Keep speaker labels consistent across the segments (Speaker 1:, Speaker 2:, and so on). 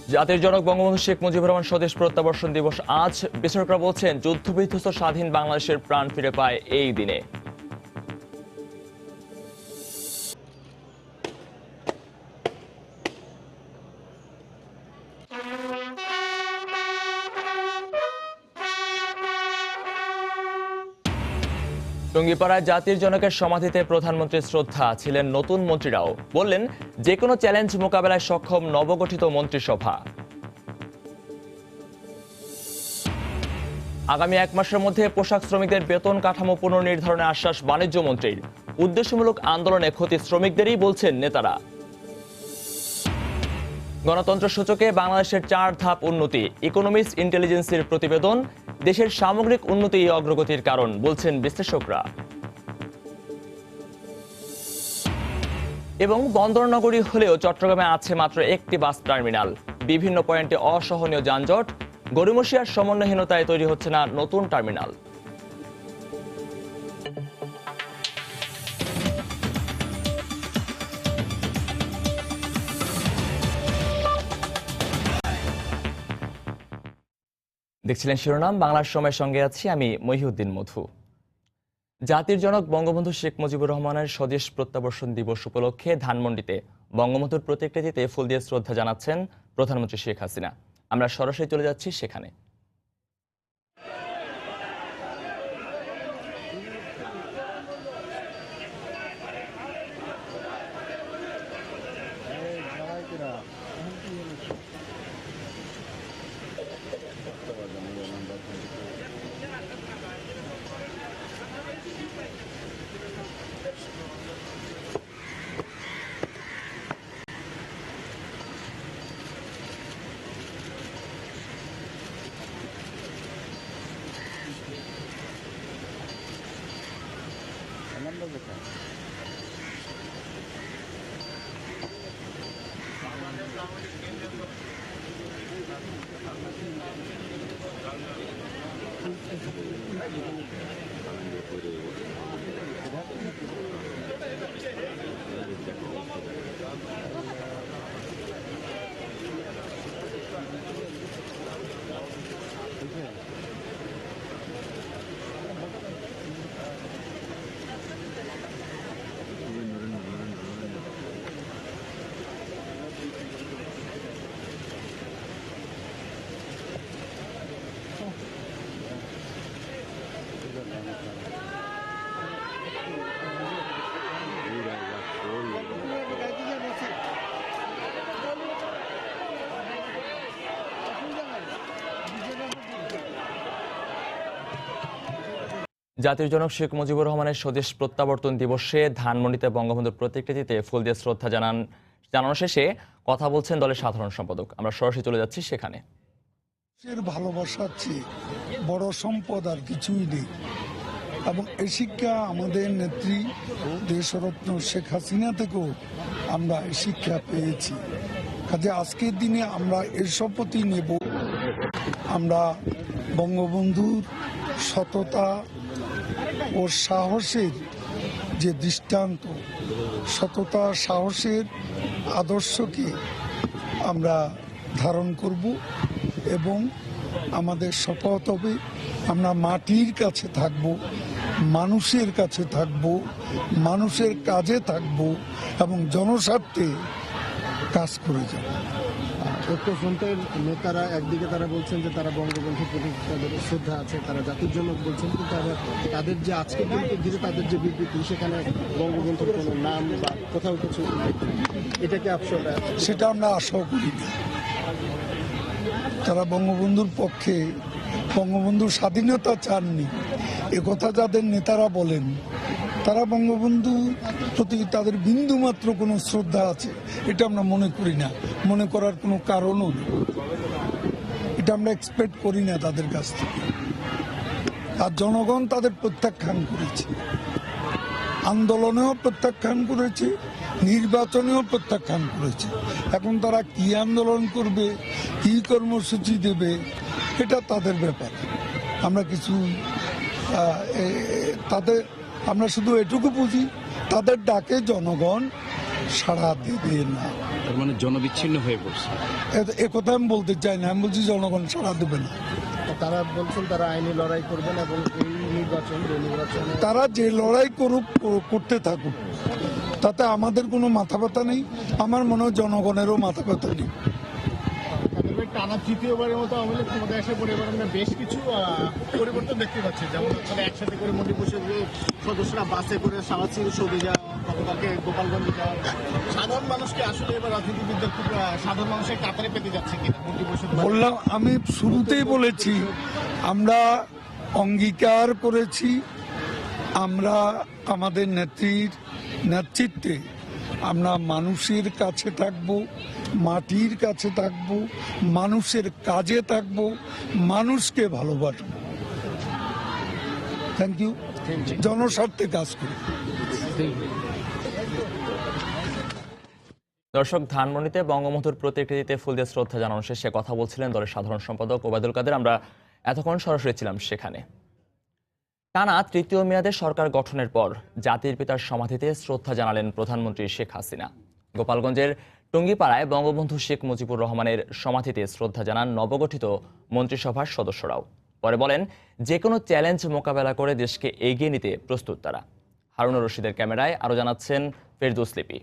Speaker 1: জাতির জনক বঙ্গবন্ধু শেখ মুজিবুর রহমান স্বদেশ প্রত্যাবর্তন দিবস আজ। বিশ্লেষকরা বলছেন যুদ্ধবিধ্বস্ত স্বাধীন বাংলাদেশের প্রাণ ফিরে পায় এই দিনে। টঙ্গীপাড়ায় জাতির জনকের সমাধিতে প্রধানমন্ত্রীর শ্রদ্ধা। ছিলেন নতুন মন্ত্রীরাও। বললেন যে কোনো চ্যালেঞ্জ মোকাবেলায় সক্ষম নবগঠিত মন্ত্রিসভা। আগামী 1 মাসের মধ্যে পোশাক শ্রমিকদের বেতন কাঠামো পুনর্নির্ধারণের আশ্বাস বাণিজ্য মন্ত্রীর। উদ্দেশ্যমূলক আন্দোলনে ক্ষতি শ্রমিকদেরই বলছেন নেতারা। গণতন্ত্র সূচকে বাংলাদেশের 4 ধাপ উন্নতি। ইকোনমিস্ট ইন্টেলিজেন্সের প্রতিবেদন। দেশের সামগ্রিক উন্নতি অগ্রগতির কারণ বলছেন বিশ্লেষকরা। এবং বন্দরনগরী হলেও চট্টগ্রামে আছে মাত্র একটি বাস টার্মিনাল। বিভিন্ন পয়েন্টে অসহনীয় যানজট। গড়িমসিয়ার সমন্বয়হীনতায় তৈরি হচ্ছে না নতুন টার্মিনাল। দেখছিলেন শিরোনাম। বাংলার সময়ের সঙ্গে আছি আমি মহিউদ্দিন মধু। জাতির জনক বঙ্গবন্ধু শেখ মুজিবুর রহমানের স্বদেশ প্রত্যাবর্তন দিবস উপলক্ষে ধানমন্ডিতে বঙ্গবন্ধুর প্রতিকৃতিতে ফুল দিয়ে শ্রদ্ধা জানাচ্ছেন প্রধানমন্ত্রী শেখ হাসিনা। আমরা সরাসরি চলে যাচ্ছি সেখানে। জাতির জনক শেখ মুজিবুর রহমানের স্বদেশ প্রত্যাবর্তন দিবসে ধানমন্ডিতে বঙ্গবন্ধুর প্রতিকৃতিতে ফুল দিয়ে শ্রদ্ধা জানানো শেষে কথা বলছেন দলের সাধারণ সম্পাদক। আমরা সরাসরি চলে যাচ্ছি সেখানে।
Speaker 2: ভালোবাসার চেয়ে বড় সম্পদ আর কিছুই নেই, এবং এই শিক্ষা আমাদের নেত্রী দেশরত্ন শেখ হাসিনা থেকেও আমরা এই শিক্ষা পেয়েছি। কাজে আজকের দিনে আমরা এর শপথই নেব, আমরা বঙ্গবন্ধুর সততা ও সাহসের যে দৃষ্টান্ত, সততা সাহসের আদর্শকে আমরা ধারণ করব এবং আমাদের শপথ হবে আমরা মাটির কাছে থাকব, মানুষের কাছে থাকব, মানুষের কাজে থাকব এবং জনস্বার্থে কাজ করে যাব।
Speaker 3: ঐক্যফ্রন্টের নেতারা একদিকে তারা বলছেন যে তারা বঙ্গবন্ধুর প্রতি তাদের শ্রদ্ধা আছে, তারা জাতির জনক বলছেন, কিন্তু আবার তাদের যে আজকের দিনে তাদের যে বিবৃতি সেখানে বঙ্গবন্ধুর কোনো নাম বা কোথাও কিছু, এটাকে আপনারা
Speaker 2: সেটা আমরা আশাও করি না। তারা বঙ্গবন্ধুর পক্ষে, বঙ্গবন্ধুর স্বাধীনতা চাননি একথা যাদের নেতারা বলেন, তারা বঙ্গবন্ধুর প্রতি তাদের বিন্দুমাত্র কোনো শ্রদ্ধা আছে এটা আমরা মনে করি না, মনে করার কোনো কারণও নেই। এটা আমরা এক্সপেক্ট করি না তাদের কাছ থেকে। আর জনগণ তাদের প্রত্যাখ্যান করেছে, আন্দোলনেও প্রত্যাখ্যান করেছে, নির্বাচনেও প্রত্যাখ্যান করেছে। এখন তারা কি আন্দোলন করবে, কি কর্মসূচি দেবে, এটা তাদের ব্যাপার। আমরা কিছু আমরা শুধু এটুকু বুঝি, তাদের ডাকে জনগণ সাড়া দেবে না।
Speaker 4: তার মানে জনবিচ্ছিন্ন হয়ে পড়ছে।
Speaker 2: এ কথা আমি বলতে চাই না, আমি বলছি জনগণ সাড়া দেবে না।
Speaker 3: তারা বলছেন তারা আইনি লড়াই করবেন এবং এই নির্বাচনে
Speaker 2: তারা যে লড়াই করতে থাকুক, তাতে আমাদের কোনো মাথা ব্যথা নেই, আমার মনে হয় জনগণেরও মাথা ব্যথা নেই।
Speaker 3: টানা তৃতীয়বারের মতো আওয়ামী লীগ ক্ষমতায় এসে পরে এবার আমরা বেশ কিছু পরিবর্তন দেখতে পাচ্ছি, যেমন হচ্ছে একসাথে করে মন্ত্রী পরিষদের সদস্যরা বাসে করে সারাচির সৌদি যাওয়া, গতকালকে গোপালগঞ্জে যাওয়া। সাধারণ মানুষকে আসলে এবার রাজনীতিবিদদের খুব সাধারণ মানুষের কাতারে পেতে যাচ্ছে কিনা মন্ত্রী পরিষদ?
Speaker 2: বললাম, আমি শুরুতেই বলেছি, আমরা অঙ্গীকার করেছি, আমরা আমাদের নেত্রীর নেতৃত্বে আমরা মানুষের কাছে থাকব, মাটির কাছে থাকব, মানুষের কাজে থাকব, মানুষকে ভালোবাসব। Thank you. জনস্বার্থে কাজ করি।
Speaker 1: দর্শক, ধানমন্ডিতে বঙ্গবন্ধুর প্রতিকৃতিতে ফুল দিয়ে শ্রদ্ধা জানানো শেষে কথা বলছিলেন দলের সাধারণ সম্পাদক ওবায়দুল কাদের। আমরা এতক্ষণ সরাসরি ছিলাম সেখানে। টানা তৃতীয় মেয়াদে সরকার গঠনের পর জাতির পিতার সমাধিতে শ্রদ্ধা জানালেন প্রধানমন্ত্রী শেখ হাসিনা। গোপালগঞ্জের টুঙ্গিপাড়ায় বঙ্গবন্ধু শেখ মুজিবুর রহমানের সমাধিতে শ্রদ্ধা জানান নবগঠিত মন্ত্রিসভার সদস্যরাও। পরে বলেন, যে কোনো চ্যালেঞ্জ মোকাবেলা করে দেশকে এগিয়ে নিতে প্রস্তুত তারা। হারুনুর রশিদের ক্যামেরায় আরও জানাচ্ছেন ফেরদৌস লিপি।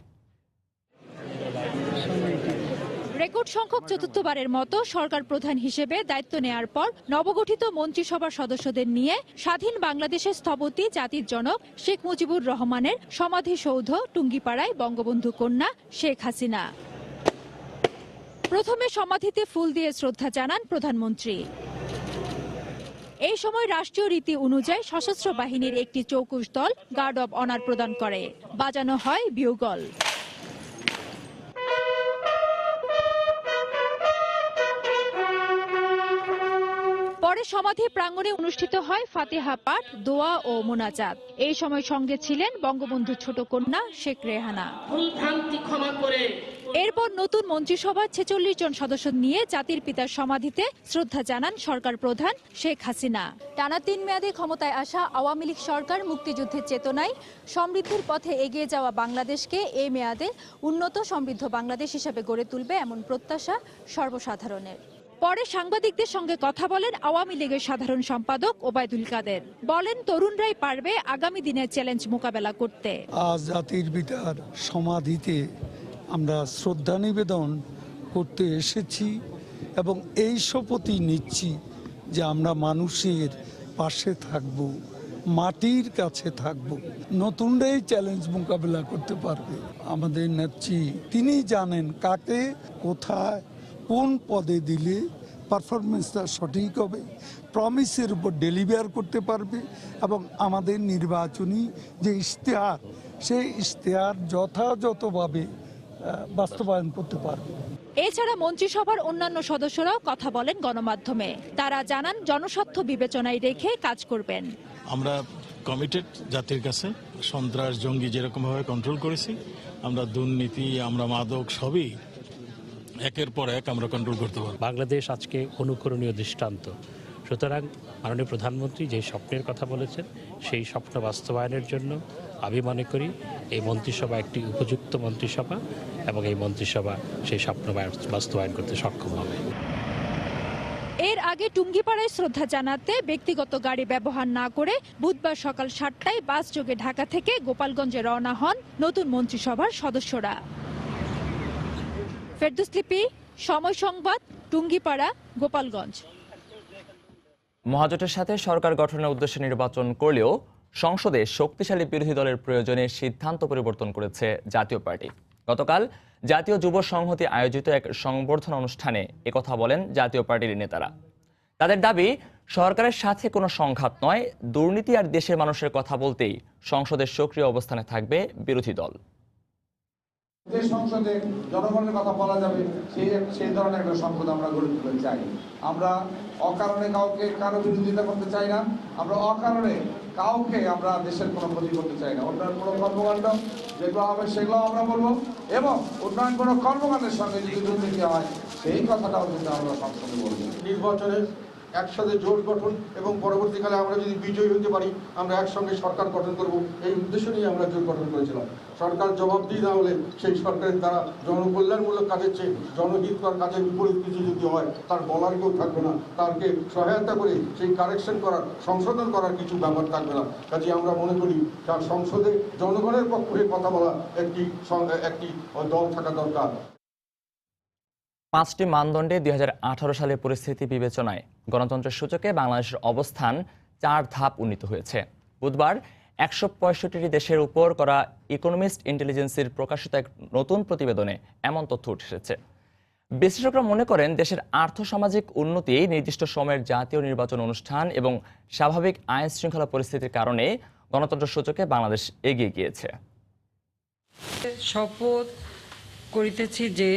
Speaker 5: রেকর্ড সংখ্যক চতুর্থবারের মতো সরকার প্রধান হিসেবে দায়িত্ব নেয়ার পর নবগঠিত মন্ত্রিসভার সদস্যদের নিয়ে স্বাধীন বাংলাদেশের স্থপতি জাতির জনক শেখ মুজিবুর রহমানের সমাধিসৌধ টুঙ্গিপাড়ায় বঙ্গবন্ধু কন্যা শেখ হাসিনা। প্রথমে সমাধিতে ফুল দিয়ে শ্রদ্ধা জানান প্রধানমন্ত্রী। এই সময় রাষ্ট্রীয় রীতি অনুযায়ী সশস্ত্র বাহিনীর একটি চৌকুশ দল গার্ড অব অনার প্রদান করে, বাজানো হয় বিউগল। পরে সমাধি প্রাঙ্গণে অনুষ্ঠিত হয় ফাতিহা পাঠ, দোয়া ও মোনাজাত। এই সময় সঙ্গে ছিলেন বঙ্গবন্ধুর ছোট কন্যা শেখ রেহানা। এরপর নতুন মন্ত্রিসভার 46 জন সদস্য নিয়ে জাতির পিতার সমাধিতে শ্রদ্ধা জানান সরকার প্রধান শেখ হাসিনা। টানা 3 মেয়াদে ক্ষমতায় আসা আওয়ামী লীগ সরকার মুক্তিযুদ্ধের চেতনায় সমৃদ্ধির পথে এগিয়ে যাওয়া বাংলাদেশকে এই মেয়াদে উন্নত সমৃদ্ধ বাংলাদেশ হিসেবে গড়ে তুলবে এমন প্রত্যাশা সর্বসাধারণের। পরে সাংবাদিকদের সঙ্গে কথা বলেন আওয়ামী লীগের সাধারণ সম্পাদক ওবায়দুল কাদের। বলেন, তরুণরাই পারবে আগামী দিনের চ্যালেঞ্জ মোকাবেলা করতে।
Speaker 2: আজ জাতির পিতার সমাধিতে আমরা শ্রদ্ধা নিবেদন করতে এসেছি এবং এই শপথই নিচ্ছি যে আমরা মানুষের পাশে থাকব, মাটির কাছে থাকব, নতুনরাই চ্যালেঞ্জ মোকাবেলা করতে পারবে। আমাদের নেত্রী তিনি জানেন কাকে কোথায় কোন পদে দিলে পারফরমেন্সটা সঠিক হবে, প্রমিসের উপর ডেলিভার করতে পারবে এবং আমাদের নির্বাচনী যে ইশতেহার, সেই ইশতেহার যথাযথভাবে বাস্তবায়ন করতে পারবে।
Speaker 5: এছাড়া মন্ত্রিসভার অন্যান্য সদস্যরাও কথা বলেন গণমাধ্যমে। তারা জানান জনস্বার্থ বিবেচনায় রেখে কাজ করবেন।
Speaker 6: আমরা কমিটেড জাতির কাছে। সন্ত্রাস জঙ্গি যেরকমভাবে কন্ট্রোল করেছি, আমরা দুর্নীতি, আমরা মাদক সবই একের পর এক আমরা কন্ট্রোল করতে পারব।
Speaker 7: বাংলাদেশ আজকে অনুকরণীয় দৃষ্টান্ত। সুতরাং মাননীয় প্রধানমন্ত্রী যে স্বপ্নের কথা বলেছেন, সেই স্বপ্ন বাস্তবায়নের জন্য আমি মনে করি এই মন্ত্রিসভা একটি উপযুক্ত মন্ত্রিসভা এবং এই মন্ত্রিসভা সেই স্বপ্ন বাস্তবায়ন করতে সক্ষম হবে।
Speaker 5: এর আগে টুঙ্গিপাড়ায় শ্রদ্ধা জানাতে ব্যক্তিগত গাড়ি ব্যবহার না করে বুধবার সকাল 7টায় বাস যোগে ঢাকা থেকে গোপালগঞ্জে রওনা হন নতুন মন্ত্রিসভার সদস্যরা। ফেরদৌস লিপি, সময় সংবাদ, টুঙ্গিপাড়া, গোপালগঞ্জ।
Speaker 1: মহাজোটের সাথে সরকার গঠনের উদ্দেশ্যে নির্বাচন করলেও সংসদে শক্তিশালী বিরোধী দলের প্রয়োজনে সিদ্ধান্ত পরিবর্তন করেছে জাতীয় পার্টি। গতকাল জাতীয় যুব সংহতি আয়োজিত এক সংবর্ধনা অনুষ্ঠানে একথা বলেন জাতীয় পার্টির নেতারা। তাদের দাবি, সরকারের সাথে কোনো সংঘাত নয়, দুর্নীতি আর দেশের মানুষের কথা বলতেই সংসদের সক্রিয় অবস্থানে থাকবে বিরোধী দল।
Speaker 8: যে সংসদে জনগণের কথা বলা যাবে সেই ধরনের একটা সংসদ আমরা গড়ে তুলতে চাই। আমরা অকারণে কারো বিরোধিতা করতে চাই না, আমরা অকারণে কাউকে আমরা দেশের কোনো ক্ষতি করতে চাই না। উন্নয়ন কোনো কর্মকাণ্ড যেগুলো হবে সেগুলো আমরা বলবো এবং উন্নয়ন কোনো কর্মকাণ্ডের সঙ্গে যদি দুর্নীতি হয় সেই কথাটাও কিন্তু আমরা সংসদে বলবো।
Speaker 9: নির্বাচনের
Speaker 8: একসাথে জোট গঠন এবং পরবর্তীকালে আমরা যদি বিজয়ী হতে পারি আমরা একসঙ্গে সরকার গঠন করব, এই উদ্দেশ্য নিয়ে আমরা জোট গঠন করেছিলাম। সরকার জবাবদিহি না হলে সেই সরকারের দ্বারা জনকল্যাণমূলক কাজের চেয়ে জনহিতকর কাজের বিপরীত কিছু যদি হয় তার বলার কেউ থাকবে না, তারকে সহায়তা করে সেই কারেকশন করার, সংশোধন করার কিছু ব্যাপার থাকবে না। কাজে আমরা মনে করি তার সংসদে জনগণের পক্ষে কথা বলা একটি দল থাকা দরকার।
Speaker 1: 5টি মানদণ্ডে 2018 সালের পরিস্থিতি বিবেচনায় গণতন্ত্রের সূচকে বাংলাদেশের অবস্থান 4 ধাপ উন্নীত হয়েছে। বুধবার 165টি দেশের উপর করা ইকোনমিস্ট ইন্টেলিজেন্সের প্রকাশিত এক নতুন প্রতিবেদনে এমন তথ্য উঠে এসেছে। বিশ্লেষকরা মনে করেন দেশের আর্থসামাজিক উন্নতি, নির্দিষ্ট সময়ের জাতীয় নির্বাচন অনুষ্ঠান এবং স্বাভাবিক আইন শৃঙ্খলা পরিস্থিতির কারণে গণতন্ত্র সূচকে বাংলাদেশ এগিয়ে গিয়েছে।
Speaker 4: শপথ করিতেছি যে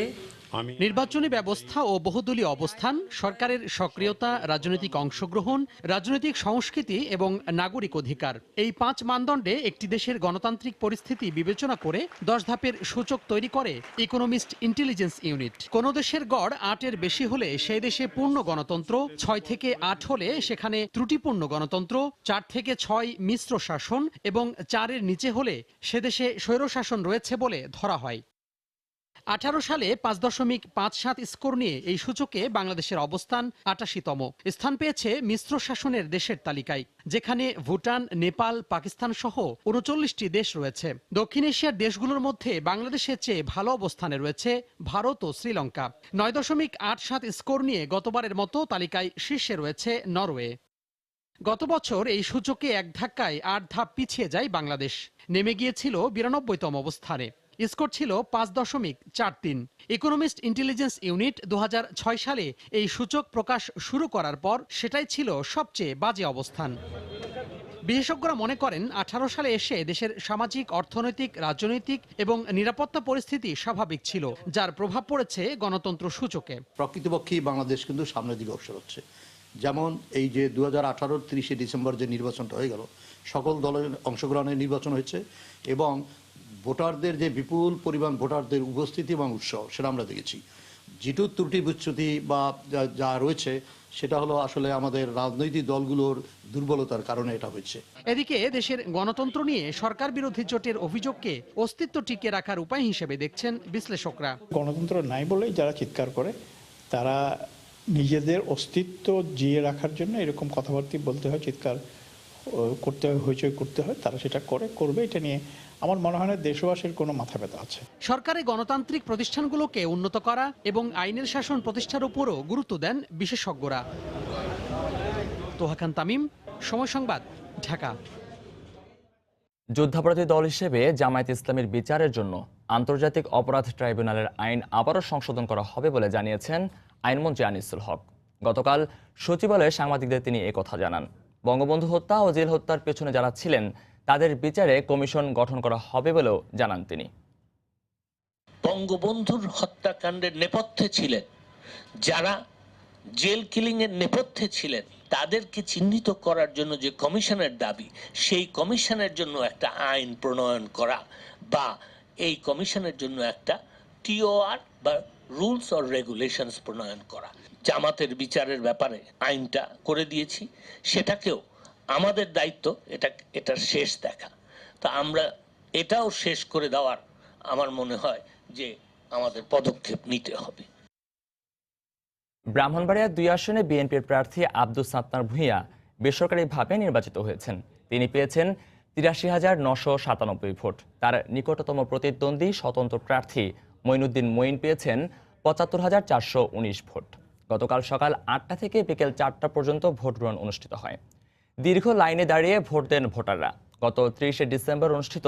Speaker 9: নির্বাচনী ব্যবস্থা ও বহুদলীয় অবস্থান, সরকারের সক্রিয়তা, রাজনৈতিক অংশগ্রহণ, রাজনৈতিক সংস্কৃতি এবং নাগরিক অধিকার, এই 5 মানদণ্ডে একটি দেশের গণতান্ত্রিক পরিস্থিতি বিবেচনা করে 10 ধাপের সূচক তৈরি করে ইকোনমিস্ট ইন্টেলিজেন্স ইউনিট। কোন দেশের গড় 8-এর বেশি হলে সেই দেশে পূর্ণ গণতন্ত্র, 6 থেকে 8 হলে সেখানে ত্রুটিপূর্ণ গণতন্ত্র, 4 থেকে 6 মিশ্র শাসন এবং 4-এর নিচে হলে সে দেশে স্বৈরশাসন রয়েছে বলে ধরা হয়। 18 সালে 5.57 স্কোর নিয়ে এই সূচকে বাংলাদেশের অবস্থান 88তম স্থান পেয়েছে মিশ্র শাসনের দেশের তালিকায়, যেখানে ভুটান, নেপাল, পাকিস্তান সহ 39টি দেশ রয়েছে। দক্ষিণ এশিয়ার দেশগুলোর মধ্যে বাংলাদেশের চেয়ে ভালো অবস্থানে রয়েছে ভারত ও শ্রীলঙ্কা। 9.87 স্কোর নিয়ে গতবারের মতো তালিকায় শীর্ষে রয়েছে নরওয়ে। গত বছর এই সূচকে এক ধাক্কায় 8 ধাপ পিছিয়ে যায় বাংলাদেশ, নেমে গিয়েছিল 92তম অবস্থানে। স্কোর ছিল 5.43। ইকোনমিস্ট ইন্টেলিজেন্স ইউনিট 2006 সালে এই সূচক প্রকাশ শুরু করার পর সেটাই ছিল সবচেয়ে বাজে অবস্থান। বিশেষজ্ঞরা মনে করেন 18 সালে এসে দেশের সামাজিক, অর্থনৈতিক, রাজনৈতিক এবং নিরাপত্তা পরিস্থিতি স্বাভাবিক ছিল, যার প্রভাব পড়েছে গণতন্ত্র সূচকে।
Speaker 10: প্রকৃতপক্ষেই বাংলাদেশ কিন্তু সামনের দিকে অগ্রসর হচ্ছে। যেমন এই যে 2018 30 ডিসেম্বর যে নির্বাচনটা হয়ে গেল, সকল দলের অংশগ্রহণের নির্বাচন হয়েছে এবং ভোটারদের যে বিপুল পরিমাণ ভোটারদের উপস্থিতি এবং উৎসাহ সেটা আমরা দেখেছি। যেটু ত্রুটি বিচ্যুতি বা যা রয়েছে সেটা হলো আসলে আমাদের রাজনৈতিক দলগুলোর দুর্বলতার কারণে এটা হচ্ছে।
Speaker 9: এদিকে দেশের গণতন্ত্র নিয়ে সরকার বিরোধী জোটের অভিযোগকে অস্তিত্ব টিকিয়ে রাখার উপায় হিসেবে দেখছেন বিশ্লেষকরা।
Speaker 11: গণতন্ত্র নাই বলেই যারা চিৎকার করে, তারা নিজেদের অস্তিত্ব জিয়ে রাখার জন্য এরকম কথাবার্তা বলতে হয়, চিৎকার করতে হয়, হইচই করতে হয়, তারা সেটা করবে। এটা নিয়ে আমার মনে হয় না দেশবাসীর কোনো মাথা ব্যথা আছে।
Speaker 9: সরকারের গণতান্ত্রিক প্রতিষ্ঠানগুলোকে উন্নত করা এবং আইনের শাসন প্রতিষ্ঠার উপরও গুরুত্ব দেন বিশেষজ্ঞরা। তোহা খান তামিম, সময় সংবাদ, ঢাকা।
Speaker 1: যুদ্ধাপরাধী দল হিসেবে জামায়াত ইসলামীর বিচারের জন্য আন্তর্জাতিক অপরাধ ট্রাইব্যুনালের আইন আবারও সংশোধন করা হবে বলে জানিয়েছেন আইনমন্ত্রী আনিসুল হক। গতকাল সচিবালয়ে সাংবাদিকদের তিনি একথা জানান। বঙ্গবন্ধু হত্যা ও জেল হত্যার পেছনে যারা ছিলেন তাদের বিচারে কমিশন গঠন করা হবে বলেও জানান তিনি।
Speaker 12: বঙ্গবন্ধুর হত্যাকাণ্ডের নেপথ্যে ছিলেন যারা, জেল কিলিং এর নেপথ্যে ছিলেন, তাদেরকে চিহ্নিত করার জন্য যে কমিশনের দাবি, সেই কমিশনের জন্য একটা আইন প্রণয়ন করা বা এই কমিশনের জন্য একটা টিওআর বা রুলস অর রেগুলেশনস প্রণয়ন করা। জামাতের বিচারের ব্যাপারে আইনটা করে দিয়েছি, সেটাকেও আমাদের দায়িত্ব এটার শেষ দেখা। তো আমরা এটাও শেষ করে দেওয়ার আমার মনে হয় যে আমাদের পদক্ষেপ নিতে হবে।
Speaker 1: ব্রাহ্মণবাড়িয়ার 2 আসনে বিএনপির প্রার্থী আব্দুস সাত্তার ভূঁইয়া বেসরকারিভাবে নির্বাচিত হয়েছেন। তিনি পেয়েছেন 83,997 ভোট। তার নিকটতম প্রতিদ্বন্দ্বী স্বতন্ত্র প্রার্থী মঈনুদ্দিন মঈন পেয়েছেন 75,419 ভোট। গতকাল সকাল 8টা থেকে বিকেল 4টা পর্যন্ত ভোট গ্রহণ অনুষ্ঠিত হয়। দীর্ঘ লাইনে দাঁড়িয়ে ভোট দেন ভোটাররা। গত 30 ডিসেম্বর অনুষ্ঠিত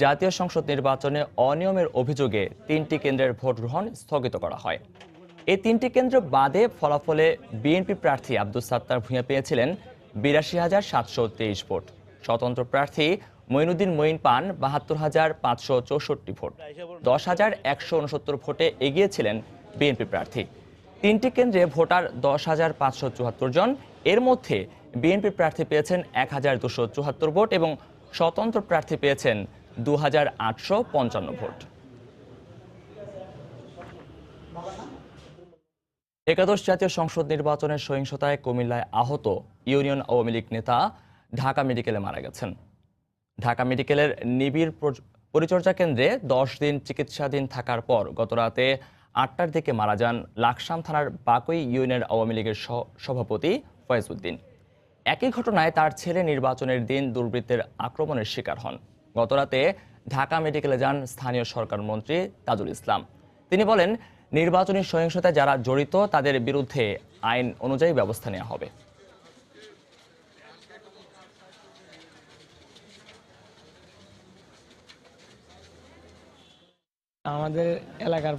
Speaker 1: জাতীয় সংসদ নির্বাচনে অনিয়মের অভিযোগে 3টি কেন্দ্রের ভোট গ্রহণ স্থগিত করা হয়। এই 3টি কেন্দ্র বাদে ফলাফলে বিএনপি প্রার্থী আব্দুস সাত্তার ভূঁইয়া পেয়েছিলেন 82,723 ভোট। স্বতন্ত্র প্রার্থী মঈনুদ্দিন মঈন পান 72,564 ভোট। 10,169 ভোটে এগিয়েছিলেন বিএনপি প্রার্থী। 3টি কেন্দ্রে ভোটার 10,574 জন। এর মধ্যে বিএনপি প্রার্থী পেয়েছেন 1,274 ভোট এবং স্বতন্ত্র প্রার্থী পেয়েছেন 2,855 ভোট। একাদশ জাতীয় সংসদ নির্বাচনের সহিংসতায় কুমিল্লায় আহত ইউনিয়ন আওয়ামী লীগ নেতা ঢাকা মেডিকেলে মারা গেছেন। ঢাকা মেডিকেলের নিবিড় পরিচর্যা কেন্দ্রে 10 দিন চিকিৎসাধীন থাকার পর গতরাতে 8টার দিকে মারা যান লাকসাম থানার বাকই ইউনিয়ন আওয়ামী লীগের সভাপতি ফয়েজ উদ্দিন। একই ঘটনায় তার ছেলে নির্বাচনের দিন দুর্বৃত্তের আক্রমণের শিকার হন। গতরাতে ঢাকা মেডিকেলে যান স্থানীয় সরকার মন্ত্রী তাজুল ইসলাম। তিনি বলেন, নির্বাচনী সহিংসতায় যারা জড়িত তাদের বিরুদ্ধে আইন অনুযায়ী ব্যবস্থা নেওয়া হবে।
Speaker 13: আমাদের এলাকার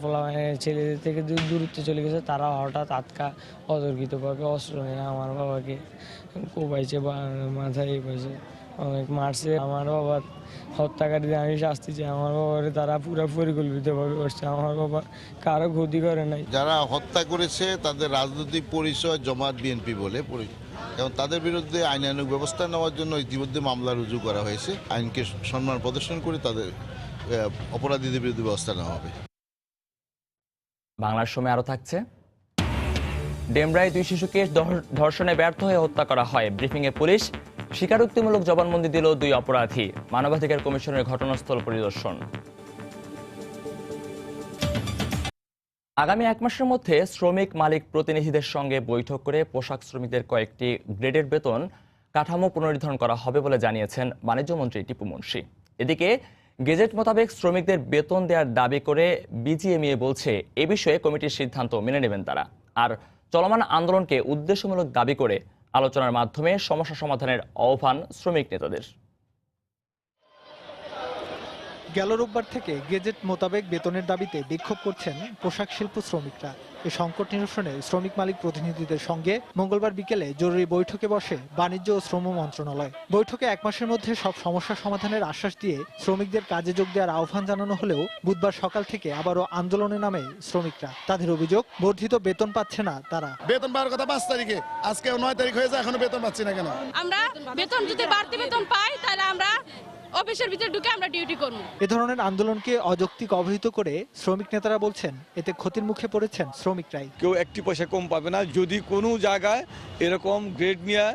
Speaker 13: ছেলেদের থেকে দূরত্বে চলে গেছে, তারা হঠাৎ অতর্কিতভাবে অস্ত্র নিয়ে আমার বাবাকে কোপাইছে, মাথায় পাইছে, অনেক মারছে। আমার বাবা হত্যাকারীদের আমি শাস্তি চাই। আমার বাবারে তারা পুরো পরিকল্পিতভাবে করছে, আমার বাবা কারো ক্ষতি করে নাই।
Speaker 14: যারা হত্যা করেছে তাদের রাজনৈতিক পরিচয় জামাত বিএনপি বলে এবং তাদের বিরুদ্ধে আইনানুগ ব্যবস্থা নেওয়ার জন্য ইতিমধ্যে মামলা রুজু করা হয়েছে। আইনকে সম্মান প্রদর্শন করে তাদের অপরাধীদের বিরুদ্ধে ব্যবস্থা নেওয়া হবে।
Speaker 1: বাংলার সময় আরো থাকছে, ডেমরায় 2 শিশুকে ধর্ষণে ব্যর্থ হয়ে হত্যা করা হয়। ব্রিফিংয়ে পুলিশ স্বীকারোক্তিমূলক জবানবন্দি দিল 2 অপরাধী। মানবাধিকার কমিশনের ঘটনাস্থল পরিদর্শন। আগামী 1 মাসের মধ্যে শ্রমিক মালিক প্রতিনিধিদের সঙ্গে বৈঠক করে পোশাক শ্রমিকদের কয়েকটি গ্রেডের বেতন কাঠামো পুনর্নির্ধারণ করা হবে বলে জানিয়েছেন বাণিজ্যমন্ত্রী টিপু মুনশি। এদিকে গেজেট মোতাবেক শ্রমিকদের বেতন দেওয়ার দাবি করে বিজিএমইএ বলছে এ বিষয়ে কমিটির সিদ্ধান্ত মেনে নেবেন তারা। আর চলমান আন্দোলনকে উদ্দেশ্যমূলক দাবি করে আলোচনার মাধ্যমে সমস্যা সমাধানের আহ্বান শ্রমিক নেতাদের।
Speaker 15: গেল রোববার থেকে গেজেট মোতাবেক বেতনের দাবিতে বিক্ষোভ করছেন পোশাক শিল্প শ্রমিকরা। এই সংকট নিরসনে শ্রমিক মালিক প্রতিনিধিদের সঙ্গে মঙ্গলবার বিকেলে জরুরি বৈঠকে বসে বাণিজ্য ও শ্রম মন্ত্রণালয়। বৈঠকে 1 মাসের মধ্যে সব সমস্যা সমাধানের আশ্বাস দিয়ে শ্রমিকদের কাজে যোগ দেওয়ার আহ্বান জানানো হলেও বুধবার সকাল থেকে আবারও আন্দোলনে নামে শ্রমিকরা। তাদের অভিযোগ, বর্ধিত বেতন পাচ্ছে না তারা।
Speaker 16: বেতন পাওয়ার কথা 5 তারিখে, আজকে 9 তারিখ হয়ে যায়, এখনো বেতন পাচ্ছি না কেন?
Speaker 17: আমরা বেতন যদি বাড়তি বেতন পাই তাহলে আমরা অফিসের ভিতরে ঢুকে আমরা ডিউটি করব।
Speaker 15: এ ধরনের আন্দোলনকে অযৌক্তিক অবহিত করে শ্রমিক নেতারা বলছেন এতে ক্ষতির মুখে পড়েছেন শ্রমিকরাই।
Speaker 18: কেউ 1 পয়সা কম পাবে না। যদি কোনো জায়গায় এরকম গ্রেড নিয়ে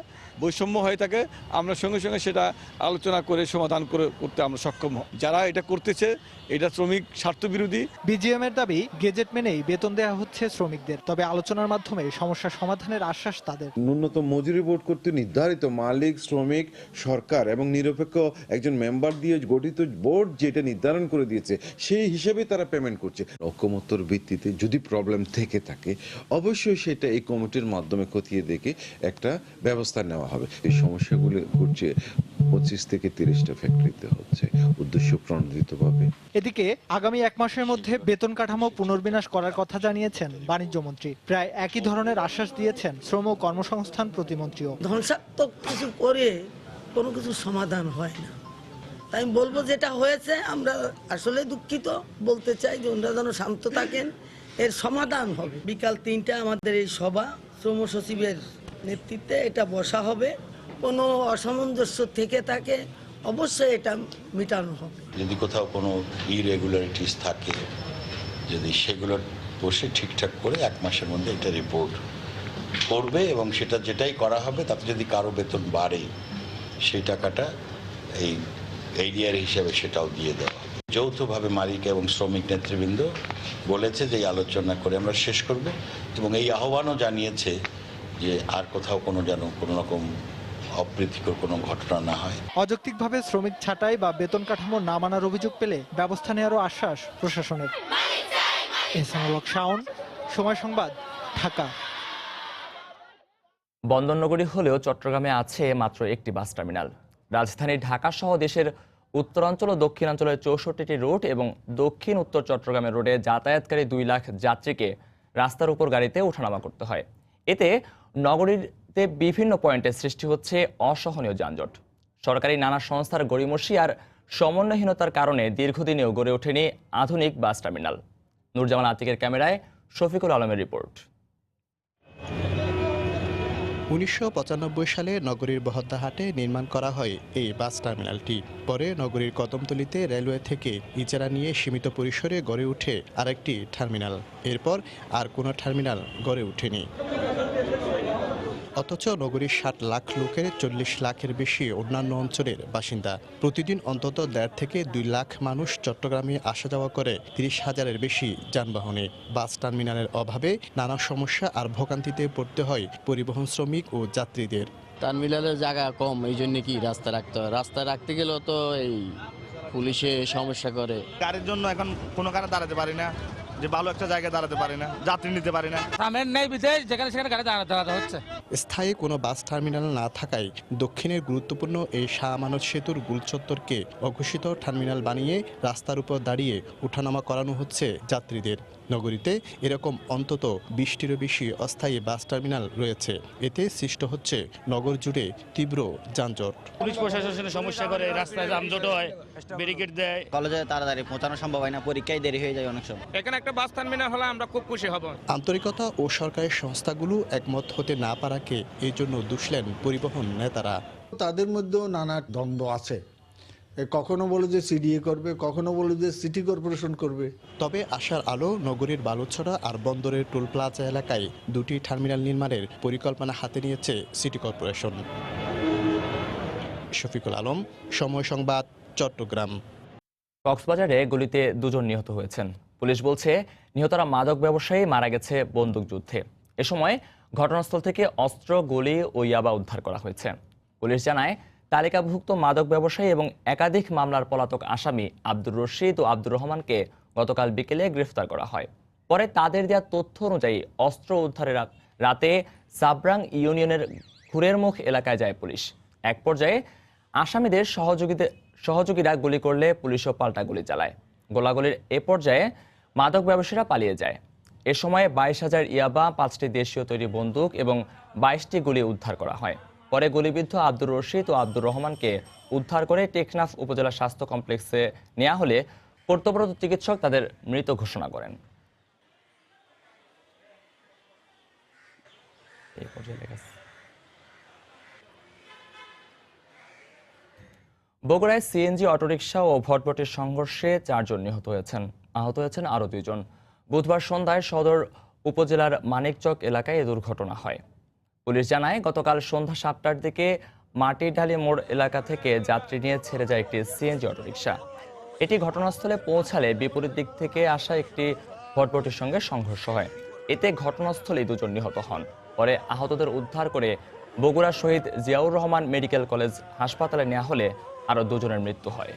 Speaker 18: বৈষম্য হয়ে থাকে, আমরা সঙ্গে সঙ্গে সেটা আলোচনা করে সমাধান করতে আমরা সক্ষম হব। যারা এটা করতেছে এটা শ্রমিক স্বার্থ বিরোধী।
Speaker 15: বিজিএম এর দাবি, গেজেট মেনেই বেতন দেওয়া হচ্ছে শ্রমিকদের, তবে আলোচনার মাধ্যমে সমস্যা সমাধানের আশ্বাস তাদের।
Speaker 19: ন্যূনতম মজুরি বোর্ড কর্তৃক নির্ধারিত মালিক, শ্রমিক, সরকার এবং নিরপেক্ষ একজন মেম্বার দিয়ে গঠিত বোর্ড যেটা নির্ধারণ করে দিয়েছে সেই হিসেবে তারা পেমেন্ট করছে। ঐকমত্যর ভিত্তিতে যদি প্রবলেম থেকে থাকে অবশ্যই সেটা এই কমিটির মাধ্যমে খতিয়ে দেখে একটা ব্যবস্থা নেওয়া হবে। এই সমস্যাগুলো ঘটছে 25 থেকে 30টা ফ্যাক্টরিতে হচ্ছে উদ্দেশ্য প্রণোদিতভাবে।
Speaker 15: এদিকে আগামী 1 মাসের মধ্যে বেতন কাঠামো পুনর্বিন্যাস করার কথা জানিয়েছেন বাণিজ্য মন্ত্রী। প্রায় একই ধরনের আশ্বাস দিয়েছেন শ্রম ও কর্মসংস্থান প্রতিমন্ত্রীও।
Speaker 20: ধ্বংসাত্মক কিছু করে কোনো কিছু সমাধান হয় না, তাই আমি বলবো যেটা হয়েছে আমরা আসলে দুঃখিত। বলতে চাই যে ওনারা যেন শান্ত থাকেন, এর সমাধান হবে। বিকাল 3টা আমাদের এই সভা, শ্রম সচিবের নেতৃত্বে এটা বসা হবে। কোনো অসামঞ্জস্য থেকে থাকে অবশ্যই এটা মেটানো হবে।
Speaker 21: যদি কোথাও কোনো ইরেগুলারিটিস থাকে, যদি সেগুলো বসে ঠিকঠাক করে 1 মাসের মধ্যে এটা রিপোর্ট করবে এবং সেটা যেটাই করা হবে তাতে যদি কারো বেতন বাড়ে সেই টাকাটা এই এরিয়ার হিসাবে সেটাও দিয়ে দেওয়া হবে। যৌথভাবে মালিক এবং শ্রমিক নেতৃবৃন্দ বলেছে যে এই আলোচনা করে আমরা শেষ করব এবং এই আহ্বানও জানিয়েছে যে আর কোথাও কোনো রকম অপ্রীতিকর কোনো ঘটনা না হয়।
Speaker 15: অযৌক্তিকভাবে শ্রমিক ছাঁটাই বা বেতন কাঠামো না মানার অভিযোগ পেলে ব্যবস্থা নেওয়ারও আশ্বাস প্রশাসনের। এহসানুল হক শাওন, সময় সংবাদ, ঢাকা।
Speaker 1: বন্দরনগরী হলেও চট্টগ্রামে আছে মাত্র একটি বাস টার্মিনাল। রাজধানী ঢাকা সহ দেশের উত্তরাঞ্চল ও দক্ষিণাঞ্চলের 64টি রুট এবং দক্ষিণ উত্তর চট্টগ্রামের রোডে যাতায়াতকারী 2 লাখ যাত্রীকে রাস্তার উপর গাড়িতে ওঠানামা করতে হয়। এতে নগরীতে বিভিন্ন পয়েন্টে সৃষ্টি হচ্ছে অসহনীয় যানজট। সরকারি নানা সংস্থার গড়িমসি আর সমন্বয়হীনতার কারণে দীর্ঘদিনেও গড়ে ওঠেনি আধুনিক বাস টার্মিনাল। নুরজামান আতিকের ক্যামেরায় শফিকুল আলমের রিপোর্ট।
Speaker 3: 1995 সালে নগরীর বহদ্দাহাটে নির্মাণ করা হয় এই বাস টার্মিনালটি। পরে নগরীর কদমতলীতে রেলওয়ে থেকে ইজারা নিয়ে সীমিত পরিসরে গড়ে ওঠে আরেকটি টার্মিনাল। এরপর আর কোনো টার্মিনাল গড়ে ওঠেনি। অথচ নগরীর 60 লাখ লোকের 40 লাখের বেশি অন্যান্য অঞ্চলের বাসিন্দা। প্রতিদিন অন্তত 1.5 থেকে 2 লাখ মানুষ চট্টগ্রামে আসা যাওয়া করে 30,000-এর বেশি যানবাহনে। বাস টার্মিনালের অভাবে নানা সমস্যা আর ভোগান্তিতে পড়তে হয় পরিবহন শ্রমিক ও যাত্রীদের।
Speaker 22: টার্মিনালের জায়গা কম, এই জন্য কি রাস্তা রাখতে হয়। রাস্তা রাখতে গেলেও তো এই পুলিশে সমস্যা করে।
Speaker 16: গাড়ির জন্য এখন কোনো কারণে দাঁড়াতে পারি না, যে ভালো একটা জায়গায় দাঁড়াতে পারি না, যাত্রী নিতে পারি না। যেখানে সেখানে গাড়ি দাঁড়াতে হচ্ছে।
Speaker 3: স্থায়ী কোনো বাস টার্মিনাল না থাকায় দক্ষিণের গুরুত্বপূর্ণ এই শাহ আমানত সেতুর গুলচত্বরকে অঘোষিত টার্মিনাল বানিয়ে রাস্তার উপর দাঁড়িয়ে ওঠানামা করানো হচ্ছে যাত্রীদের। নগরীতে এরকম অন্তত 20টিরও বেশি অস্থায়ী বাস টার্মিনাল রয়েছে। এতে সৃষ্ট হচ্ছে নগর জুড়ে তীব্র যানজট।
Speaker 23: পুলিশ প্রশাসনের সমস্যা করে, রাস্তায় যানজট হয়, ব্যারিকেড দেয়।
Speaker 24: কলেজে তাড়াতাড়ি পৌঁছানো সম্ভব হয় না, পরীক্ষায় দেরি হয়ে যায় অনেক সময়।
Speaker 23: এখানে একটা বাস টার্মিনাল হলে আমরা খুব খুশি হব।
Speaker 3: আন্তরিকতা ও সরকারি সংস্থাগুলো একমত হতে না পারাকে এই জন্য দুষলেন পরিবহন নেতারা।
Speaker 25: তাদের মধ্যেও নানা দ্বন্দ্ব আছে। কখনো বলে যে সিডিএ করবে, কখনো বলে যে সিটি কর্পোরেশন করবে।
Speaker 3: তবে আশার আলো, নগরীর বালুছড়া আর বন্দরের টোল প্লাজা এলাকায় 2টি টার্মিনাল নির্মাণের পরিকল্পনা হাতে নিয়েছে সিটি কর্পোরেশন। শফিকুল আলম, সময় সংবাদ, চট্টগ্রাম।
Speaker 1: কক্সবাজারে গুলিতে 2 জন নিহত হয়েছেন। পুলিশ বলছে নিহতরা মাদক ব্যবসায়ী, মারা গেছে বন্দুকযুদ্ধে। এ সময় ঘটনাস্থল থেকে অস্ত্র, গুলি ও ইয়াবা উদ্ধার করা হয়েছে। পুলিশ জানায় তালিকাভুক্ত মাদক ব্যবসায়ী এবং একাধিক মামলার পলাতক আসামি আব্দুর রশিদ ও আব্দুর রহমানকে গতকাল বিকেলে গ্রেফতার করা হয়। পরে তাদের দেওয়া তথ্য অনুযায়ী অস্ত্র উদ্ধারের রাতে সাবরাং ইউনিয়নের ঘুরের মুখ এলাকায় যায় পুলিশ। এক পর্যায়ে আসামিদের সহযোগীরা গুলি করলে পুলিশও পাল্টা গুলি চালায়। গোলাগুলির এ পর্যায়ে মাদক ব্যবসায়ীরা পালিয়ে যায়। এ সময় 22,000 ইয়াবা, 5টি দেশীয় তৈরি বন্দুক এবং 22টি গুলি উদ্ধার করা হয়। পরে গুলিবিদ্ধ আব্দুর রশিদ ও আব্দুর রহমানকে উদ্ধার করে টেকনাফ উপজেলা স্বাস্থ্য কমপ্লেক্সে নেওয়া হলে কর্তব্যরত চিকিৎসক তাদের মৃত ঘোষণা করেন। বগুড়ায় সিএনজি অটোরিকশা ও ভটভটির সংঘর্ষে 4 জন নিহত হয়েছেন, আহত হয়েছেন আরও 2 জন। বুধবার সন্ধ্যায় সদর উপজেলার মানিকচক এলাকায় এ দুর্ঘটনা হয়। পুলিশ জানায় গতকাল সন্ধ্যা 7টার দিকে মাটিঢালি মোড় এলাকা থেকে যাত্রী নিয়ে ছেড়ে যায় একটি সিএনজি অটোরিকশা। এটি ঘটনাস্থলে পৌঁছালে বিপরীত দিক থেকে আসা একটি ভটভটির সঙ্গে সংঘর্ষ হয়। এতে ঘটনাস্থলেই 2 জন নিহত হন। পরে আহতদের উদ্ধার করে বগুড়া শহীদ জিয়াউর রহমান মেডিকেল কলেজ হাসপাতালে নেওয়া হলে আরও 2 জনের মৃত্যু হয়।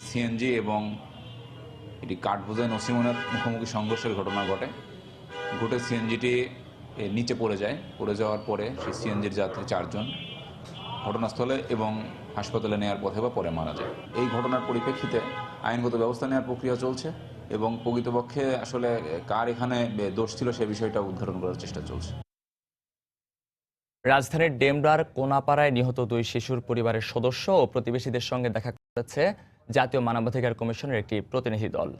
Speaker 26: সিএনজি এবং এটি কাঠবোঝাই নসিমনের মুখোমুখি সংঘর্ষের ঘটনা ঘটে সিএনজিটি নিচে পড়ে যায়। পড়ে যাওয়ার পরে সেই সিএনজির যাত্রী 4 জন ঘটনাস্থলে এবং হাসপাতালে নেওয়ার পথে বা পরে মারা যায়। এই ঘটনার পরিপ্রেক্ষিতে আইনগত ব্যবস্থা নেওয়ার প্রক্রিয়া চলছে এবং প্রকৃতপক্ষে আসলে কার এখানে দোষ ছিল সে বিষয়টা উদ্ঘাটন করার চেষ্টা চলছে।
Speaker 1: রাজধানীর ডেমরার কোনাপাড়ায় নিহত 2 শিশুর পরিবারের সদস্য ও প্রতিবেশীদের সঙ্গে দেখা করেছে জাতীয় মানবাধিকার কমিশনের একটি প্রতিনিধি দল।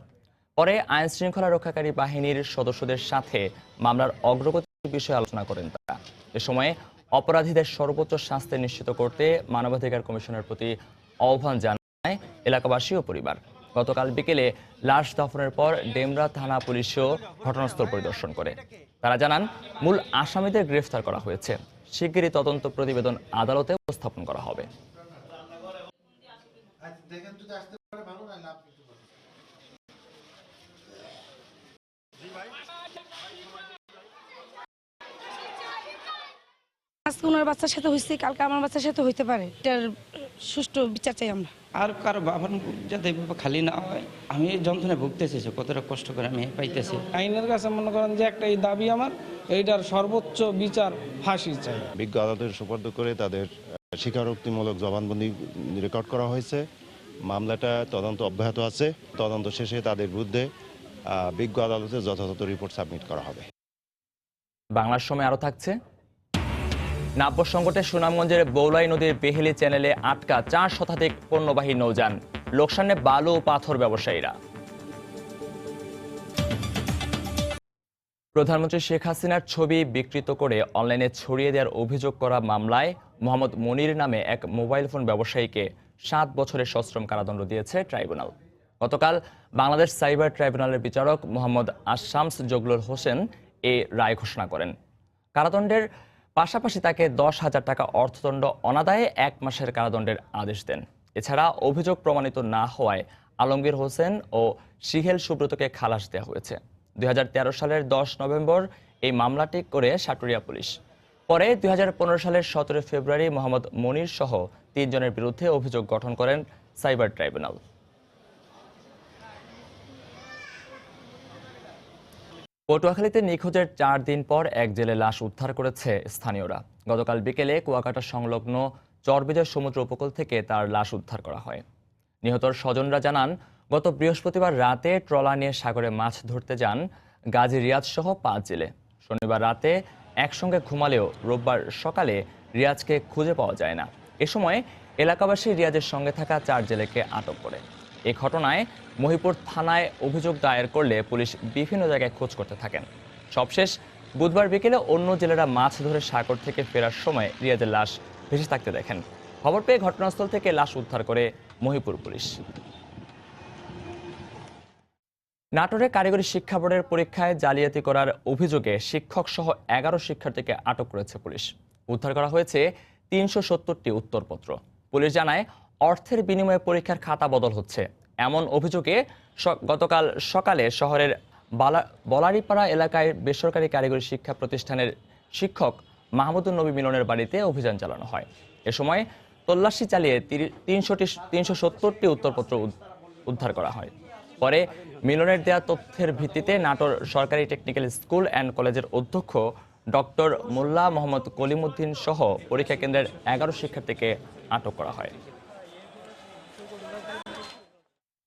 Speaker 1: পরে আইন শৃঙ্খলা রক্ষাকারী বাহিনীর সদস্যদের সাথে মামলার অগ্রগতির বিষয়ে আলোচনা করেন তারা। এ সময় অপরাধীদের সর্বোচ্চ শাস্তি নিশ্চিত করতে মানবাধিকার কমিশনের প্রতি আহ্বান জানায় এলাকাবাসী ও পরিবার। গতকাল বিকেলে লাশ দাফনের পর ডেমরা থানা পুলিশও ঘটনাস্থল পরিদর্শন করে। তারা জানান মূল আসামিদের গ্রেফতার করা হয়েছে। শিগগিরই তদন্ত প্রতিবেদন আদালতে উপস্থাপন করা হবে।
Speaker 27: আজকে ওনার বাচ্চার সাথে হয়েছে, কালকে আমার বাচ্চার সাথে হইতে পারে। এটার সুষ্ঠু বিচার চাই আমরা।
Speaker 28: আর কারো বাবার যাতে খালি না হয়। আমি যন্ত্রণায় ভুগতেছি, কতটা কষ্ট করে আমি পাইতেছি।
Speaker 29: আইনের কাছে মনে করেন যে একটা এই দাবি আমার, এইটার সর্বোচ্চ বিচার ফাঁসি চাই।
Speaker 30: বিজ্ঞ আদালতের সুপার্দ করে তাদের স্বীকারোক্তিমূলক জবানবন্দি রেকর্ড করা হয়েছে। মামলাটা তদন্ত অব্যাহত আছে। তদন্ত শেষে তাদের বিরুদ্ধে বিজ্ঞ আদালতে যথাযথ রিপোর্ট সাবমিট করা হবে।
Speaker 1: বাংলার সময় আরও থাকছে। নাব্য সংকটে সুনামগঞ্জের বৌলাই নদীর বেহেলি চ্যানেলে আটকা 4 শতাধিক পণ্যবাহী নৌযান, লোকসানে বালু ও পাথর ব্যবসায়ীরা। প্রধানমন্ত্রী শেখ হাসিনার ছবি বিকৃত করে অনলাইনে ছড়িয়ে দেওয়ার অভিযোগ করা মামলায় মোহাম্মদ মনির নামে এক মোবাইল ফোন ব্যবসায়ীকে 7 বছরের সশ্রম কারাদণ্ড দিয়েছে ট্রাইব্যুনাল। গতকাল বাংলাদেশ সাইবার ট্রাইব্যুনালের বিচারক মোহাম্মদ আশামস জগলুল হোসেন এই রায় ঘোষণা করেন। কারাদণ্ডের পাশাপাশি তাকে 10,000 টাকা অর্থদণ্ড অনাদায়ে 1 মাসের কারাদণ্ডের আদেশ দেন। এছাড়া অভিযোগ প্রমাণিত না হওয়ায় আলমগীর হোসেন ও শিহেল সুব্রতকে খালাস দেওয়া হয়েছে। 2013 সালের 10 নভেম্বর এই মামলাটি করে সাটুরিয়া পুলিশ। পরে 2015 সালের 17 ফেব্রুয়ারি মোহাম্মদ মনির সহ 3 জনের বিরুদ্ধে অভিযোগ গঠন করেন সাইবার ট্রাইব্যুনাল। পটুয়াখালীতে নিখোঁজের 4 দিন পর এক জেলে লাশ উদ্ধার করেছে স্থানীয়রা। গতকাল বিকেলে কুয়াকাটা সংলগ্ন চরবিজয় সমুদ্র উপকূল থেকে তার লাশ উদ্ধার করা হয়। নিহতর স্বজনরা জানান, গত বৃহস্পতিবার রাতে ট্রলার নিয়ে সাগরে মাছ ধরতে যান গাজী রিয়াজ সহ 5 জেলে। শনিবার রাতে একসঙ্গে ঘুমালেও রোববার সকালে রিয়াজকে খুঁজে পাওয়া যায় না। এ সময় এলাকাবাসী রিয়াজের সঙ্গে থাকা 4 জেলেকে আটক করে। এ ঘটনায় মহিপুর থানায় অভিযোগ দায়ের করলে পুলিশ বিভিন্ন জায়গায় খোঁজ করতে থাকেন। সবশেষ বুধবার বিকেলে অন্য জেলেরা মাছ ধরে সাগর থেকে ফেরার সময় রিয়াজের লাশ ভেসে থাকতে দেখেন। খবর পেয়ে ঘটনাস্থল থেকে লাশ উদ্ধার করে মহিপুর পুলিশ। নাটোরে কারিগরি শিক্ষা বোর্ডের পরীক্ষায় জালিয়াতি করার অভিযোগে শিক্ষক সহ 11 শিক্ষার্থীকে আটক করেছে পুলিশ। উদ্ধার করা হয়েছে 370টি উত্তরপত্র। পুলিশ জানায়, অর্থের বিনিময়ে পরীক্ষার খাতা বদল হচ্ছে এমন অভিযোগে গতকাল সকালে শহরের বলারিপাড়া এলাকায় বেসরকারি কারিগরি শিক্ষা প্রতিষ্ঠানের শিক্ষক মাহমুদুন নবী মিলনের বাড়িতে অভিযান চালানো হয়। এ সময় তল্লাশি চালিয়ে 370টি উত্তরপত্র উদ্ধার করা হয়। পরে মিলনের দেয়া তথ্যের ভিত্তিতে নাটোর সরকারি টেকনিক্যাল স্কুল অ্যান্ড কলেজের অধ্যক্ষ ডক্টর মোল্লা মোহাম্মদ কলিমুদ্দিন সহ পরীক্ষা কেন্দ্রের 11 শিক্ষার্থীকে আটক করা হয়।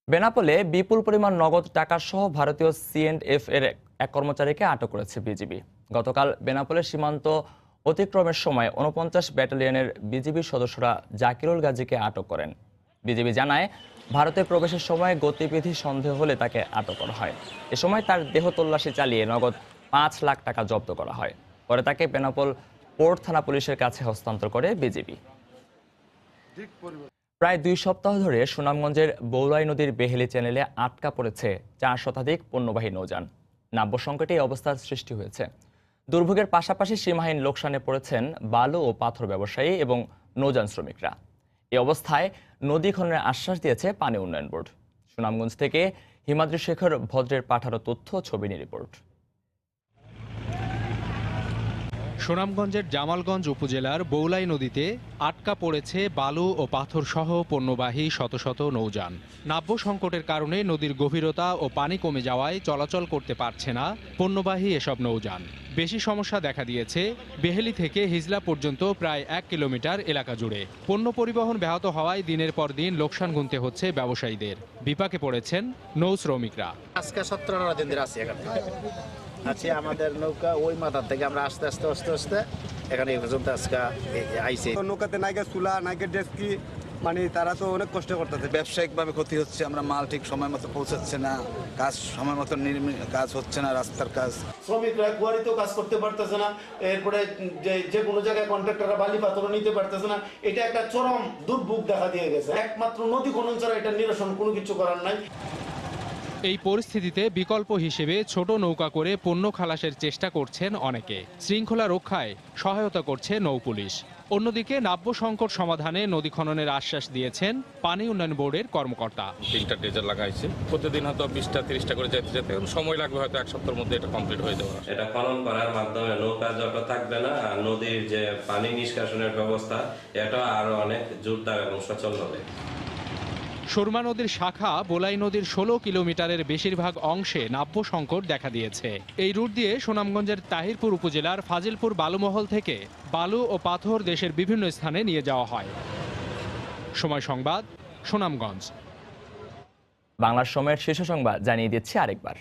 Speaker 1: বেনাপোলে বিপুল পরিমাণ নগদ টাকা সহ ভারতীয় C&F এর এক কর্মচারীকে আটক করেছে বিজিবি। গতকাল বেনাপোলের সীমান্ত অতিক্রমের সময় 49 ব্যাটালিয়নের বিজিবি সদস্যরা জাকিরুল গাজীকে আটক করেন। বিজিবি জানায়, ভারতে প্রবেশের সময় গতিবিধি সন্দেহ হলে তাকে আটক করা হয়। এ সময় তার দেহ তল্লাশি চালিয়ে নগদ 5 লাখ টাকা জব্দ করা হয়। পরে তাকে বেনাপোল পোর্ট থানা পুলিশের কাছে হস্তান্তর করে বিজিবি। প্রায় 2 সপ্তাহ ধরে সুনামগঞ্জের বৌলাই নদীর বেহেলি চ্যানেলে আটকা পড়েছে 4 শতাধিক পণ্যবাহী নৌযান। নাব্য সংকটে এই অবস্থার সৃষ্টি হয়েছে। দুর্ভোগের পাশাপাশি সীমাহীন লোকসানে পড়েছেন বালু ও পাথর ব্যবসায়ী এবং নৌযান শ্রমিকরা। এই অবস্থায় নদী খননের আশ্বাস দিয়েছে পানি উন্নয়ন বোর্ড। সুনামগঞ্জ থেকে হিমাদ্রি শেখর ভদ্রের পাঠানো তথ্য, ছবি নিয়ে রিপোর্ট।
Speaker 2: সুনামগঞ্জের জামালগঞ্জ উপজেলার বৌলাই নদীতে আটকা পড়েছে বালু ও পাথর সহ পণ্যবাহী শত শত নৌযান। নাব্য সংকটের কারণে নদীর গভীরতা ও পানি কমে যাওয়ায় চলাচল করতে পারছে না পণ্যবাহী এসব নৌযান। বেশি সমস্যা দেখা দিয়েছে বেহেলি থেকে হিজলা পর্যন্ত প্রায় 1 কিলোমিটার এলাকা জুড়ে। পণ্য পরিবহন ব্যাহত হওয়ায় দিনের পর দিন লোকসান গুনতে হচ্ছে ব্যবসায়ীদের। বিপাকে পড়েছেন নৌ শ্রমিকরা।
Speaker 4: আজকে 17 দিন ধরে আছি এখানে। আচ্ছা, আমাদের নৌকা ওই মাথার থেকে আমরা আস্তে আস্তে এখানে এই পর্যন্ত আজকে আইছে।
Speaker 5: নৌকাতে নাইকা চুলা নাইকা ডেস্কি, মানে তারা তো অনেক কষ্ট করতেছে।
Speaker 6: ব্যবসায়িকভাবে ক্ষতি হচ্ছে, আমরা মাল ঠিক সময় মতো পৌঁছাচ্ছে না, কাজ সময় মতো কাজ হচ্ছে না, রাস্তার কাজ।
Speaker 4: শ্রমিকরা কুয়ারিতেও কাজ করতে পারতেছে না, এরপরে যে কোনো জায়গায় কন্ট্রাক্টররা বালি পাথরও নিতে পারতেছে না। এটা একটা চরম দুর্ভোগ দেখা দিয়ে গেছে। একমাত্র নদী খনন ছাড়া এটা নিরসন কোনো কিছু করার নাই।
Speaker 2: এই পরিস্থিতিতে বিকল্প হিসেবে ছোট নৌকা করে পণ্য খালাসের চেষ্টা করছেন অনেকে। শৃঙ্খলা রক্ষায় সহায়তা করছে নৌপুলিশ। অন্যদিকে নাব্য সংকট সমাধানে নদী খননের আশ্বাস দিয়েছেন পানি উন্নয়ন বোর্ডের কর্মকর্তা।
Speaker 7: 3টা ড্রেজার লাগাইছে, প্রতিদিন হয়তো 20টা-30টা করে যেতে সময় লাগবে, হয়তো 1 সপ্তাহের মধ্যে এটা কমপ্লিট হয়ে যাবে।
Speaker 8: এটা খনন করার মাধ্যমে নৌকা যত থাকবে না, নদীর যে পানি নিষ্কাশনের ব্যবস্থা এটা আরো অনেক জোরদার এবং সচল হবে।
Speaker 2: সুরমা নদীর শাখা বোলাই নদীর 16 কিলোমিটারের বেশিরভাগ অংশে নাব্য সংকট দেখা দিয়েছে। এই রুট দিয়ে সুনামগঞ্জের তাহিরপুর উপজেলার ফাজিলপুর বালুমহল থেকে বালু ও পাথর দেশের বিভিন্ন স্থানে নিয়ে যাওয়া হয়। সময় সংবাদ, সুনামগঞ্জ।
Speaker 1: বাংলার সময়ের শীর্ষ সংবাদ জানিয়ে দিচ্ছি আরেকবার।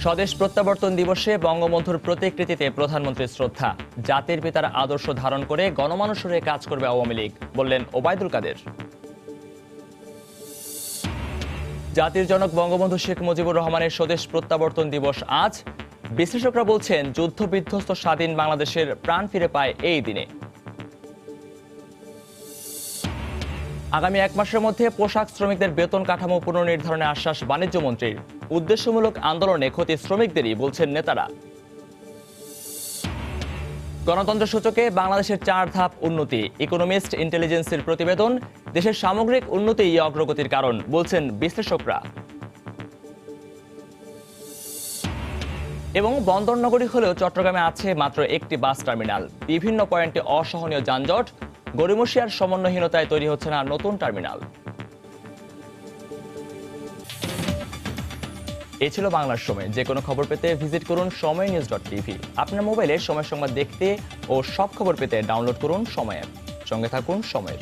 Speaker 1: স্বদেশ প্রত্যাবর্তন দিবসে বঙ্গবন্ধুর প্রতিকৃতিতে প্রধানমন্ত্রীর শ্রদ্ধা। জাতির পিতার আদর্শ ধারণ করে গণমানুষের হয়ে কাজ করবে আওয়ামী লীগ, বললেন ওবায়দুল কাদের। জাতির জনক বঙ্গবন্ধু শেখ মুজিবুর রহমানের স্বদেশ প্রত্যাবর্তন দিবস আজ। বিশ্লেষকরা বলছেন যুদ্ধ বিধ্বস্ত স্বাধীন বাংলাদেশের প্রাণ ফিরে পায় এই দিনে। আগামী 1 মাসের মধ্যে পোশাক শ্রমিকদের বেতন কাঠামো পুনর্নির্ধারণের আশ্বাস বাণিজ্য মন্ত্রীর। উদ্দেশ্যমূলক আন্দোলনে ক্ষতি শ্রমিকদেরই বলছেন নেতারা। গণতন্ত্র সূচকে বাংলাদেশের 4 ধাপ উন্নতি। ইকোনমিস্ট ইন্টেলিজেন্সের প্রতিবেদন। দেশের সামগ্রিক উন্নতি এই অগ্রগতির কারণ বলছেন বিশ্লেষকরা। এবং বন্দর নগরী হলেও চট্টগ্রামে আছে মাত্র একটি বাস টার্মিনাল। বিভিন্ন পয়েন্টে অসহনীয় যানজট। গড়িমসিয়ার সমন্বয়হীনতায় তৈরি হচ্ছে না নতুন টার্মিনাল। এই ছিল বাংলার সময়। যে কোনো খবর পেতে ভিজিট করুন সময়নিউজ.tv। আপনার মোবাইলে সময় সংবাদ দেখতে ও সব খবর পেতে ডাউনলোড করুন সময় অ্যাপ। সঙ্গে থাকুন সময়ের।